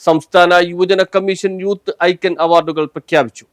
സംസ്ഥാന യുവജന commission youth icon അവാർഡുകൾ പ്രഖ്യാപിച്ചു.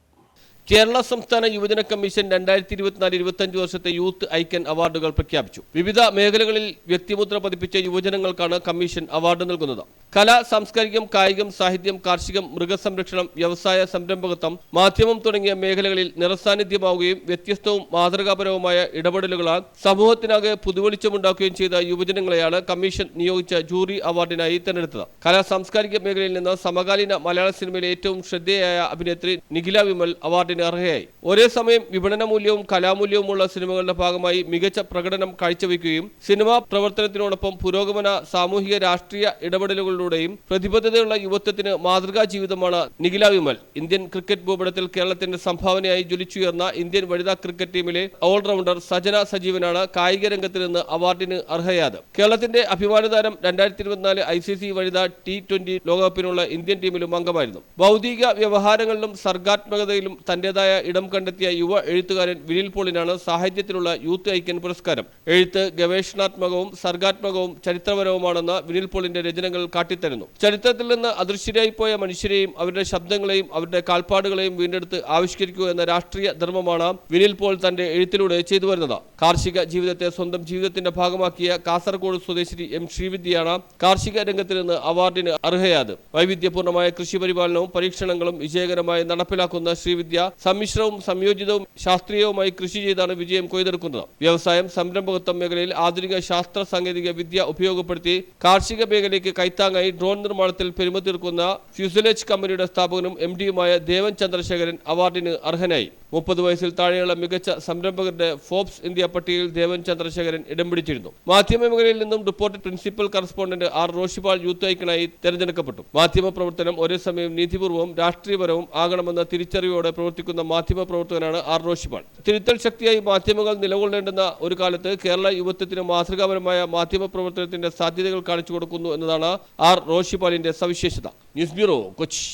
കേരള സംസ്ഥാന യുവജന കമ്മീഷൻ 2024-25 വർഷത്തെ യൂത്ത് ഐക്കൺ അവാർഡുകൾ പ്രഖ്യാപിച്ചു. വിവിധ മേഖലകളിൽ വ്യക്തിമുദ്ര പതിപ്പിച്ച യുവജനങ്ങൾക്കാണ് കമ്മീഷൻ അവാർഡ് നൽകുന്നത്. കല, സാംസ്കാരികം, കായികം, സാഹിത്യം, കാർഷികം, മൃഗസംരക്ഷണം, വ്യവസായ സംരംഭകത്വം, മാധ്യമം തുടങ്ങിയ മേഖലകളിൽ നിറസാന്നിധ്യമാവുകയും വ്യത്യസ്തവും മാതൃകാപരവുമായ ഇടപെടലുകളാൽ സമൂഹത്തിനാകെ പുതുവെളിച്ചമുണ്ടാക്കുകയും ചെയ്ത യുവജനങ്ങളെയാണ് കമ്മീഷൻ നിയോഗിച്ച ജൂറി അവാർഡിനായി തെരഞ്ഞെടുത്തത്. കലാ സാംസ്കാരിക മേഖലയിൽ നിന്ന് സമകാലീന മലയാള സിനിമയിലെ ഏറ്റവും ശ്രദ്ധേയയായ അഭിനേത്രി നിഖില വിമൽ അവാർഡിന് അർഹയായി. ഒരേ സമയം വിപണന മൂല്യവും കലാമൂല്യവുമുള്ള സിനിമകളുടെ ഭാഗമായി മികച്ച പ്രകടനം കാഴ്ചവെക്കുകയും സിനിമാ പ്രവർത്തനത്തിനോടൊപ്പം പുരോഗമന സാമൂഹിക രാഷ്ട്രീയ ഇടപെടലുകളിലൂടെയും പ്രതിബദ്ധതയുള്ള യുവത്വത്തിന് മാതൃകാ ജീവിതമാണ് നിഖില വിമൽ. ഇന്ത്യൻ ക്രിക്കറ്റ് ഭൂപടത്തിൽ കേരളത്തിന്റെ സംഭാവനയായി ജ്വലിച്ചുയർന്ന ഇന്ത്യൻ വനിതാ ക്രിക്കറ്റ് ടീമിലെ ഓൾറൗണ്ടർ സജന സജീവനാണ് കായിക രംഗത്ത് നിന്ന് അവാർഡിന് അർഹയായത്. കേരളത്തിന്റെ അഭിമാനതാരം 2024 ICC വനിതാ T20 ലോകകപ്പിനുള്ള ഇന്ത്യൻ ടീമിലും അംഗമായിരുന്നു. ഭൗതിക വ്യവഹാരങ്ങളിലും സർഗാത്മകതയിലും തന്റേതായ ഇടം കണ്ടെത്തിയ യുവ എഴുത്തുകാരൻ വിനിൽ പോളിനാണ് സാഹിത്യത്തിലുള്ള യൂത്ത് ഐക്കൺ പുരസ്കാരം. എഴുത്ത് ഗവേഷണാത്മകവും സർഗാത്മകവും ചരിത്രപരവുമാണെന്ന് വിനിൽ പോളിന്റെ രചനകൾ കാട്ടിത്തരുന്നു. ചരിത്രത്തിൽ നിന്ന് അദൃശ്യരായിപ്പോയ മനുഷ്യരെയും അവരുടെ ശബ്ദങ്ങളെയും അവരുടെ കാൽപ്പാടുകളെയും വീണ്ടെടുത്ത് ആവിഷ്കരിക്കുക എന്ന രാഷ്ട്രീയ ധർമ്മമാണ് വിനിൽ പോൾ തന്റെ എഴുത്തിലൂടെ ചെയ്തു വരുന്നത്. കാർഷിക ജീവിതത്തെ സ്വന്തം ജീവിതത്തിന്റെ ഭാഗമാക്കിയ കാസർഗോഡ് സ്വദേശി M. ശ്രീവിദ്യയാണ് കാർഷിക രംഗത്ത് നിന്ന് അവാർഡിന് അർഹയായത്. വൈവിധ്യപൂർണമായ കൃഷി പരിപാലനവും പരീക്ഷണങ്ങളും വിജയകരമായി നടപ്പിലാക്കുന്ന ശ്രീവിദ്യ സമ്മിശ്രവും സംയോജിതവും ശാസ്ത്രീയവുമായി കൃഷി ചെയ്താണ് വിജയം കൊയ്തെടുക്കുന്നത്. വ്യവസായം, സംരംഭകത്വം മേഖലയിൽ ആധുനിക ശാസ്ത്ര സാങ്കേതിക വിദ്യ ഉപയോഗപ്പെടുത്തി കാർഷിക മേഖലയ്ക്ക് കൈത്താങ്ങായി ഡ്രോൺ നിർമ്മാണത്തിൽ പെരുമ തീർക്കുന്ന ഫ്യൂസലേജ് കമ്പനിയുടെ സ്ഥാപകനും MD-യുമായ ദേവൻ ചന്ദ്രശേഖരൻ അവാർഡിന് അർഹനായി. 30 വയസ്സിൽ താഴെയുള്ള മികച്ച സംരംഭകരുടെ ഫോബ്സ് ഇന്ത്യ പട്ടികയിൽ ദേവൻ ചന്ദ്രശേഖരൻ ഇടം പിടിച്ചിരുന്നു. മാധ്യമ മേഖലയിൽ നിന്നും reporter principal correspondent R. Roshipal youth ഐക്കണായി തെരഞ്ഞെടുക്കപ്പെട്ടു. മാധ്യമ പ്രവർത്തനം ഒരേ സമയം നീതിപൂർവ്വവും രാഷ്ട്രീയപരവും ആകണമെന്ന തിരിച്ചറിവോടെ പ്രവർത്തിക്കുന്ന മാധ്യമ പ്രവർത്തകനാണ് R. റോഷിപാൽ. തിരുത്തൽ ശക്തിയായി മാധ്യമങ്ങൾ നിലകൊള്ളേണ്ടുന്ന ഒരു കാലത്ത് കേരള യുവത്വത്തിന് മാതൃകാപരമായ മാധ്യമ പ്രവർത്തനത്തിന്റെ സാധ്യതകൾ കാണിച്ചു കൊടുക്കുന്നു എന്നതാണ് R. റോഷിപാലിന്റെ സവിശേഷത. News bureau, Kochi.